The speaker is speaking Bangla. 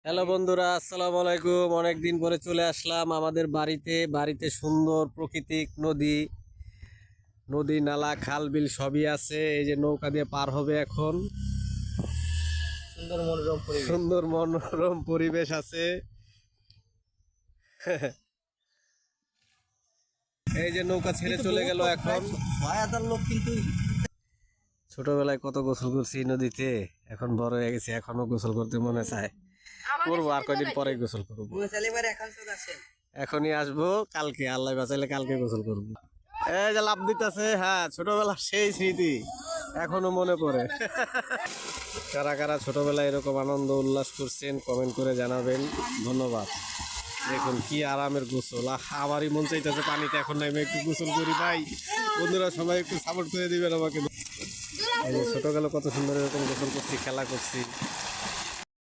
হ্যালো বন্ধুরা, আসসালামু আলাইকুম। অনেকদিন পরে চলে আসলাম আমাদের বাড়িতে সুন্দর প্রাকৃতিক নদী নালা খাল বিল সবই আছে। এই যে নৌকা দিয়ে পার হবে এখন। সুন্দর মনোরম পরিবেশ আছে। এই যে নৌকা ছেড়ে চলে গেল এখন। লোক কিন্তু ছোটবেলায় কত গোসল করছি নদীতে, এখন বড় হয়ে গেছে, এখনো গোসল করতে মনে চায়। করবো, আর কয়দিন পরে গোসল করবো। এখনই আসবো, কালকে আল্লাহ বাঁচাইলে কালকে গোসল করবো। এই যে লাভ দিতেছে, হ্যাঁ ছোটবেলার সেই স্মৃতি এখনো মনে পড়ে। কারা কারা ছোটবেলায় এরকম আনন্দ উল্লাস করছেন কমেন্ট করে জানাবেন। ধন্যবাদ। দেখুন কি আরামের গোসল, আমারই মন চাইতেছে পানিতে এখন নামে একটু গোসল করি। ভাই বন্ধুরা সবাই একটু সাপোর্ট করে দিবেন আমাকে। এই যে ছোটবেলা কত সুন্দর এরকম গোসল করছি, খেলা করছি।